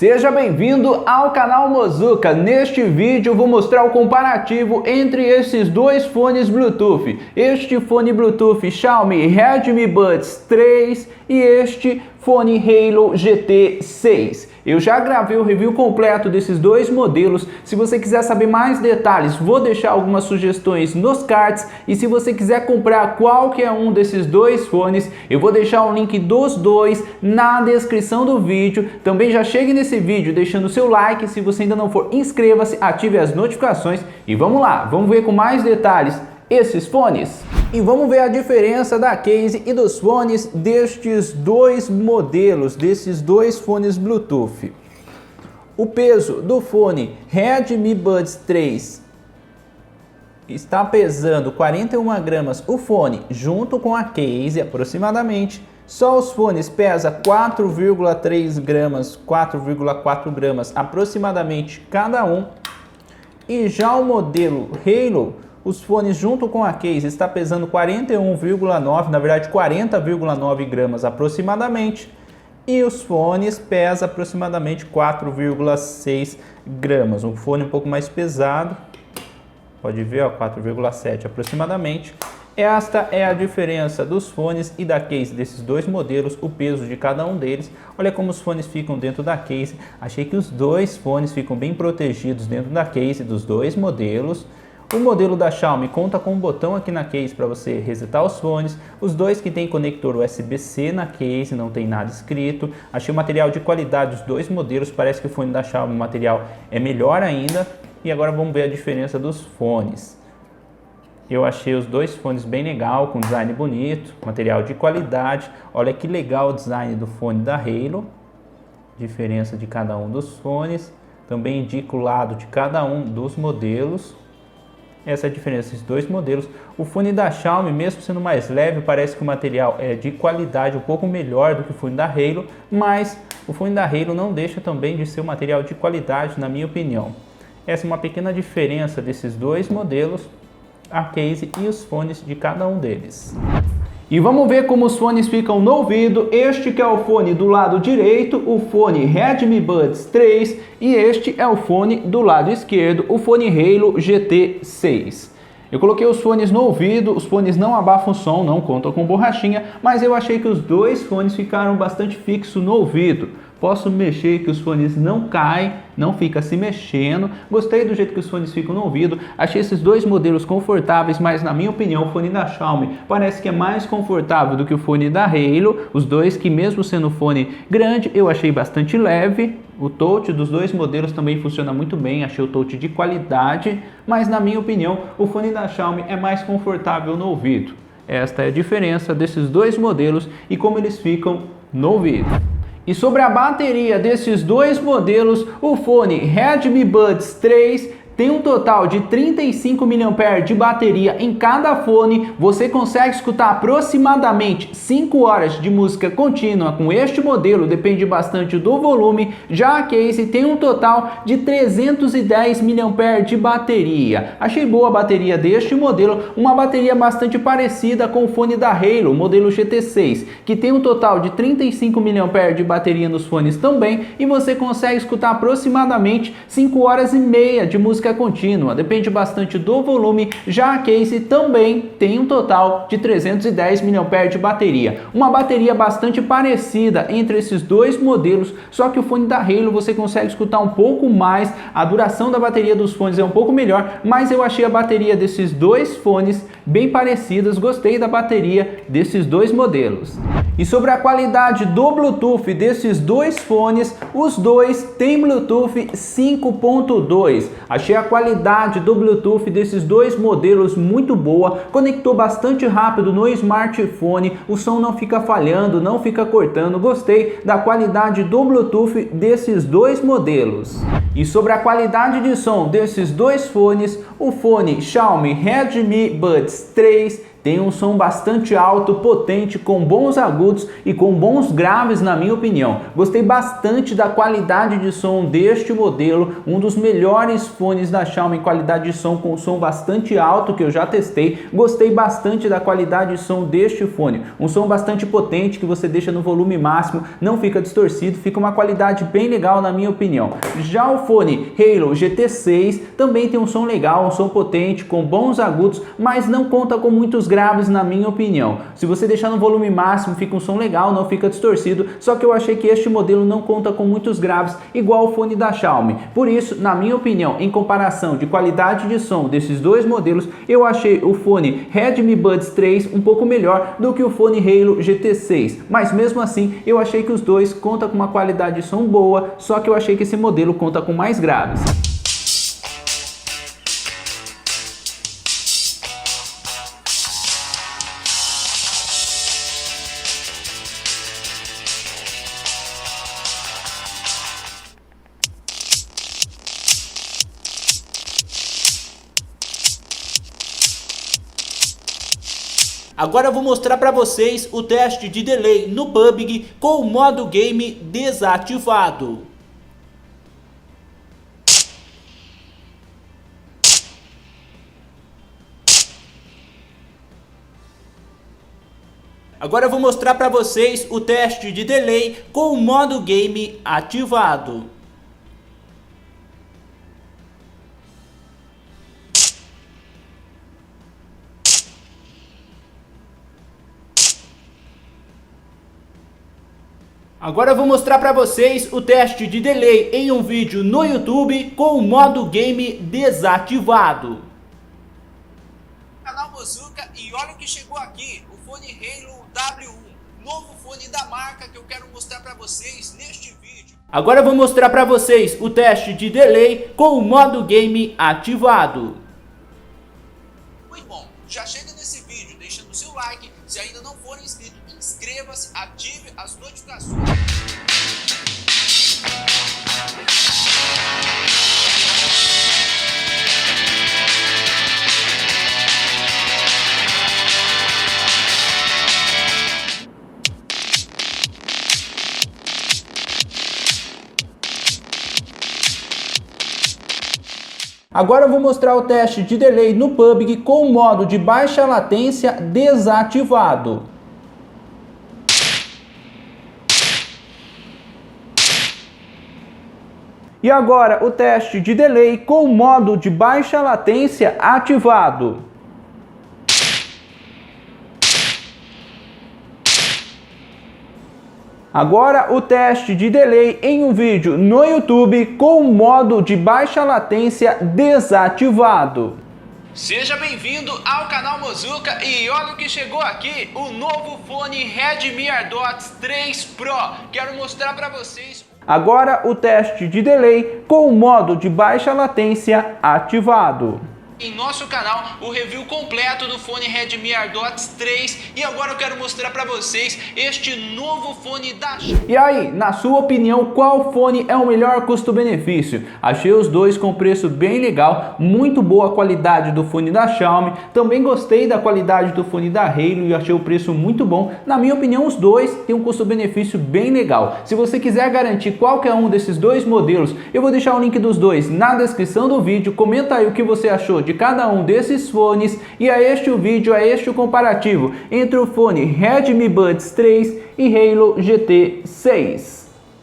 Seja bem-vindo ao canal Mozuka. Neste vídeo eu vou mostrar o comparativo entre esses dois fones Bluetooth. Este fone Bluetooth Xiaomi Redmi Buds 3 e este fone Halo GT6. Eu já gravei o review completo desses dois modelos. Se você quiser saber mais detalhes, vou deixar algumas sugestões nos cards. E se você quiser comprar qualquer um desses dois fones, eu vou deixar o link dos dois na descrição do vídeo. Também já chegue nesse vídeo deixando o seu like. Se você ainda não for, inscreva-se, ative as notificações. E vamos lá, vamos ver com mais detalhes esses fones. E vamos ver a diferença da case e dos fones destes dois modelos, desses dois fones Bluetooth. O peso do fone Redmi Buds 3 está pesando 41 gramas o fone junto com a case aproximadamente. Só os fones pesam 4,3 gramas, 4,4 gramas aproximadamente cada um. E já o modelo Halo, os fones junto com a case está pesando 41,9, na verdade 40,9 gramas aproximadamente. E os fones pesam aproximadamente 4,6 gramas. Um fone um pouco mais pesado, pode ver, 4,7 aproximadamente. Esta é a diferença dos fones e da case desses dois modelos, o peso de cada um deles. Olha como os fones ficam dentro da case. Achei que os dois fones ficam bem protegidos dentro da case dos dois modelos. O modelo da Xiaomi conta com um botão aqui na case para você resetar os fones. Os dois que tem conector USB-C na case, não tem nada escrito. Achei o material de qualidade dos dois modelos, parece que o fone da Xiaomi, o material é melhor ainda. E agora vamos ver a diferença dos fones. Eu achei os dois fones bem legal, com design bonito, material de qualidade. Olha que legal o design do fone da Halo. Diferença de cada um dos fones. Também indica o lado de cada um dos modelos. Essa é a diferença desses dois modelos. O fone da Xiaomi, mesmo sendo mais leve, parece que o material é de qualidade um pouco melhor do que o fone da Halo, mas o fone da Halo não deixa também de ser um material de qualidade, na minha opinião. Essa é uma pequena diferença desses dois modelos, a case e os fones de cada um deles. E vamos ver como os fones ficam no ouvido. Este que é o fone do lado direito, o fone Redmi Buds 3, e este é o fone do lado esquerdo, o fone Halo GT6. Eu coloquei os fones no ouvido, os fones não abafam o som, não contam com borrachinha, mas eu achei que os dois fones ficaram bastante fixos no ouvido. Posso mexer que os fones não caem, não fica se mexendo. Gostei do jeito que os fones ficam no ouvido. Achei esses dois modelos confortáveis, mas na minha opinião o fone da Xiaomi parece que é mais confortável do que o fone da Halo. Os dois que, mesmo sendo fone grande, eu achei bastante leve. O touch dos dois modelos também funciona muito bem, achei o touch de qualidade, mas na minha opinião o fone da Xiaomi é mais confortável no ouvido. Esta é a diferença desses dois modelos e como eles ficam no ouvido. E sobre a bateria desses dois modelos, o fone Redmi Buds 3 tem um total de 35 mAh de bateria em cada fone. Você consegue escutar aproximadamente 5 horas de música contínua com este modelo, depende bastante do volume. Já a case tem um total de 310 mAh de bateria. Achei boa a bateria deste modelo, uma bateria bastante parecida com o fone da Halo, o modelo GT6, que tem um total de 35 mAh de bateria nos fones também, e você consegue escutar aproximadamente 5 horas e meia de música contínua, depende bastante do volume. Já a case também tem um total de 310 mAh de bateria, uma bateria bastante parecida entre esses dois modelos, só que o fone da Halo você consegue escutar um pouco mais, a duração da bateria dos fones é um pouco melhor, mas eu achei a bateria desses dois fones bem parecidas, gostei da bateria desses dois modelos. E sobre a qualidade do Bluetooth desses dois fones, os dois têm Bluetooth 5.2. Achei a qualidade do Bluetooth desses dois modelos muito boa, conectou bastante rápido no smartphone, o som não fica falhando, não fica cortando. Gostei da qualidade do Bluetooth desses dois modelos. E sobre a qualidade de som desses dois fones, o fone Xiaomi Redmi Buds 3 Tem um som bastante alto, potente, com bons agudos e com bons graves na minha opinião. Gostei bastante da qualidade de som deste modelo, um dos melhores fones da Xiaomi em qualidade de som, com som bastante alto que eu já testei. Gostei bastante da qualidade de som deste fone, um som bastante potente que você deixa no volume máximo, não fica distorcido, fica uma qualidade bem legal na minha opinião. Já o fone Halo GT6 também tem um som legal, um som potente, com bons agudos, mas não conta com muitos graves na minha opinião. Se você deixar no volume máximo fica um som legal, não fica distorcido, só que eu achei que este modelo não conta com muitos graves igual o fone da Xiaomi. Por isso, na minha opinião, em comparação de qualidade de som desses dois modelos, eu achei o fone Redmi Buds 3 um pouco melhor do que o fone Halo GT6, mas mesmo assim eu achei que os dois contam com uma qualidade de som boa, só que eu achei que esse modelo conta com mais graves. Agora eu vou mostrar para vocês o teste de delay no PUBG com o modo game desativado. Agora eu vou mostrar para vocês o teste de delay com o modo game ativado. Agora eu vou mostrar para vocês o teste de delay em um vídeo no YouTube com o modo game desativado. Canal Mozuka, e olha o que chegou aqui, o fone Halo W1, novo fone da marca que eu quero mostrar para vocês neste vídeo. Agora eu vou mostrar para vocês o teste de delay com o modo game ativado. Muito bom, já chega nesse vídeo deixando o seu like, se ainda não for inscrito, inscreva-se, ative as notificações. Agora eu vou mostrar o teste de delay no PUBG com o modo de baixa latência desativado. E agora o teste de delay com o modo de baixa latência ativado. Agora o teste de delay em um vídeo no YouTube com o modo de baixa latência desativado. Seja bem-vindo ao canal Mozuka, e olha o que chegou aqui, o novo fone Redmi AirDots 3 Pro. Quero mostrar para vocês. Agora o teste de delay com o modo de baixa latência ativado. Em nosso canal, o review completo do fone Redmi AirDots 3, e agora eu quero mostrar para vocês este novo fone da Xiaomi. E aí, na sua opinião, qual fone é o melhor custo-benefício? Achei os dois com preço bem legal, muito boa a qualidade do fone da Xiaomi, também gostei da qualidade do fone da Halo e achei o preço muito bom. Na minha opinião, os dois têm um custo-benefício bem legal. Se você quiser garantir qualquer um desses dois modelos, eu vou deixar o link dos dois na descrição do vídeo. Comenta aí o que você achou de cada um desses fones, e é este o vídeo, é este o comparativo entre o fone Redmi Buds 3 e Halo GT6.